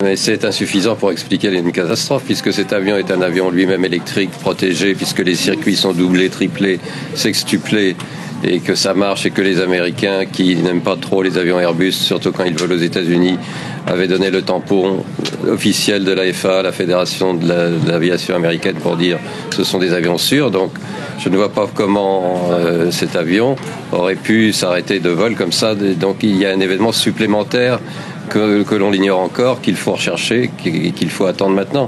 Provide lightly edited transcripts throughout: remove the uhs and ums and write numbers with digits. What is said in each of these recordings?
Mais c'est insuffisant pour expliquer une catastrophe, puisque cet avion est un avion lui-même électrique, protégé, puisque les circuits sont doublés, triplés, sextuplés, et que ça marche, et que les Américains, qui n'aiment pas trop les avions Airbus, surtout quand ils volent aux États-Unis, avaient donné le tampon officiel de l'AFA, la Fédération de l'aviation américaine, pour dire que ce sont des avions sûrs. Donc je ne vois pas comment cet avion aurait pu s'arrêter de vol comme ça. Donc il y a un événement supplémentaire que l'on ignore encore, qu'il faut rechercher, qu'il faut attendre maintenant.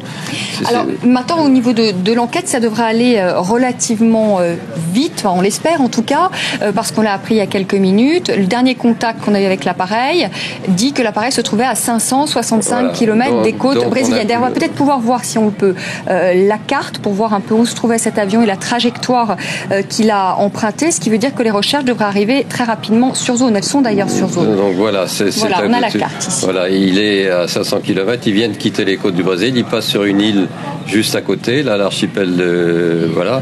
Alors maintenant, au niveau de l'enquête, ça devrait aller relativement vite, enfin, on l'espère en tout cas, parce qu'on l'a appris il y a quelques minutes. Le dernier contact qu'on a eu avec l'appareil dit que l'appareil se trouvait à 565 km des côtes brésiliennes. D'ailleurs, on va peut-être pouvoir voir, si on le peut, la carte pour voir un peu où se trouvait cet avion et la trajectoire qu'il a empruntée, ce qui veut dire que les recherches devraient arriver très rapidement sur zone. Elles sont d'ailleurs sur zone. Donc voilà, on a la carte ici. Voilà, il est à 500 km, il vient de quitter les côtes du Brésil, il passe sur une île juste à côté, là, l'archipel de... Voilà.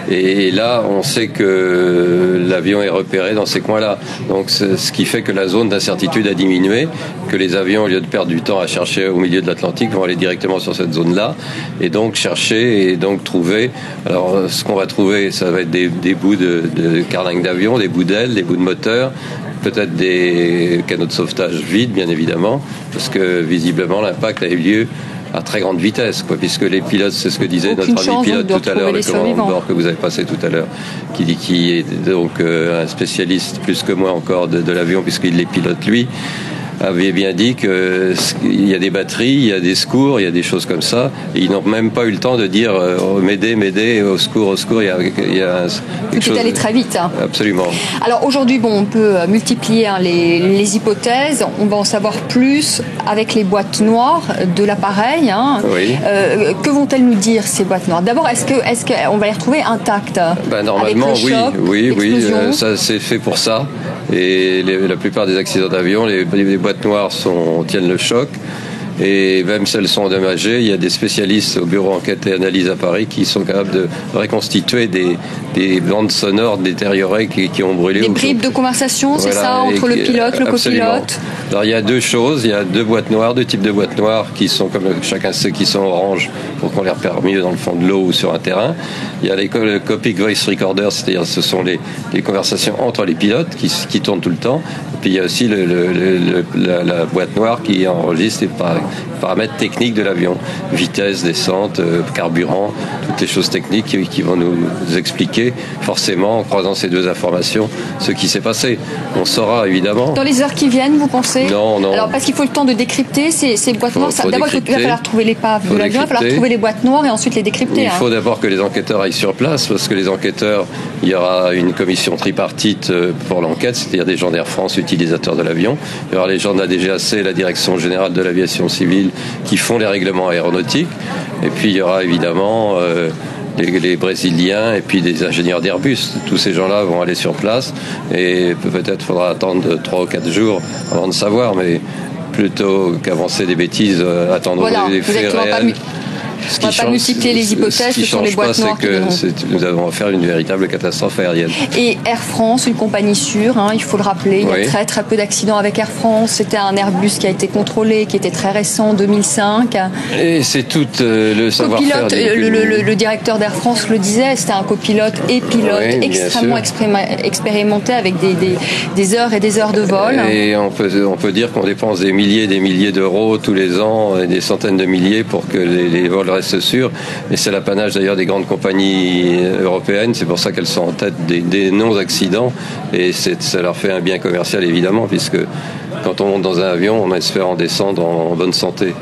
Et là, on sait que l'avion est repéré dans ces coins-là. Donc, ce qui fait que la zone d'incertitude a diminué, que les avions, au lieu de perdre du temps à chercher au milieu de l'Atlantique, vont aller directement sur cette zone-là, et donc chercher, et donc trouver. Alors, ce qu'on va trouver, ça va être des bouts de carlingues d'avion, des bouts d'ailes, des bouts de moteur, peut-être des canaux de sauvetage vides, bien évidemment, parce que visiblement l'impact a eu lieu à très grande vitesse, puisque les pilotes, c'est ce que disait notre ami pilote tout à l'heure, le commandant de bord que vous avez passé tout à l'heure, qui est donc un spécialiste plus que moi encore de l'avion, puisqu'il les pilote lui, avait bien dit qu'il y a des batteries, il y a des secours, il y a des choses comme ça, et ils n'ont même pas eu le temps de dire m'aider, au secours, il y a quelque chose. Tout est allé très vite. Hein. Absolument. Alors aujourd'hui, on peut multiplier les hypothèses, on va en savoir plus avec les boîtes noires de l'appareil. Hein. Oui. Que vont-elles nous dire, ces boîtes noires? D'abord, est-ce qu'on va les retrouver intactes? Normalement, avec le choc, oui, ça c'est fait pour ça. Et la plupart des accidents d'avion, les boîtes noires tiennent le choc. Et même si elles sont endommagées, il y a des spécialistes au bureau enquête et analyse à Paris qui sont capables de reconstituer des bandes sonores détériorées qui ont brûlé. Des bribes de conversation, c'est ça, entre le pilote, le copilote? Alors il y a deux choses, il y a deux types de boîtes noires qui sont comme chacun sait qui sont orange pour qu'on les repère mieux dans le fond de l'eau ou sur un terrain. Il y a les Cockpit Voice Recorders, c'est-à-dire ce sont les conversations entre les pilotes qui tournent tout le temps. Et puis il y a aussi la boîte noire qui enregistre les paramètres techniques de l'avion, vitesse, descente, carburant, toutes les choses techniques qui vont nous expliquer forcément en croisant ces deux informations ce qui s'est passé. On saura évidemment. Dans les heures qui viennent, vous pensez? Non. Alors parce qu'il faut le temps de décrypter ces boîtes noires. D'abord il va falloir trouver l'épave de l'avion, il va falloir trouver les boîtes noires et ensuite les décrypter. Il faut d'abord que les enquêteurs aillent sur place, parce que les enquêteurs, il y aura une commission tripartite pour l'enquête, c'est-à-dire des gens d'Air France, utilisateurs de l'avion. Il y aura les gens de la DGAC, la Direction Générale de l'Aviation Civile, qui font les règlements aéronautiques. Et puis il y aura évidemment les Brésiliens et puis des ingénieurs d'Airbus. Tous ces gens-là vont aller sur place et peut-être faudra attendre 3 ou 4 jours avant de savoir, mais plutôt qu'avancer des bêtises, attendre des faits réels. On ne va pas multiplier les hypothèses, ce sont les boîtes noires. Nous avons affaire à une véritable catastrophe aérienne. Et Air France, une compagnie sûre, il faut le rappeler, il y a très très peu d'accidents avec Air France. C'était un Airbus qui a été contrôlé, qui était très récent, 2005. Et c'est tout le savoir-faire. Le directeur d'Air France le disait, c'était un copilote et pilote extrêmement expérimenté avec des heures et des heures de vol. Et on peut dire qu'on dépense des milliers d'euros tous les ans, et des centaines de milliers pour que les vols restent sûrs. Et c'est l'apanage d'ailleurs des grandes compagnies européennes. C'est pour ça qu'elles sont en tête des non-accidents. Et ça leur fait un bien commercial évidemment, puisque quand on monte dans un avion, on espère en descendre en bonne santé.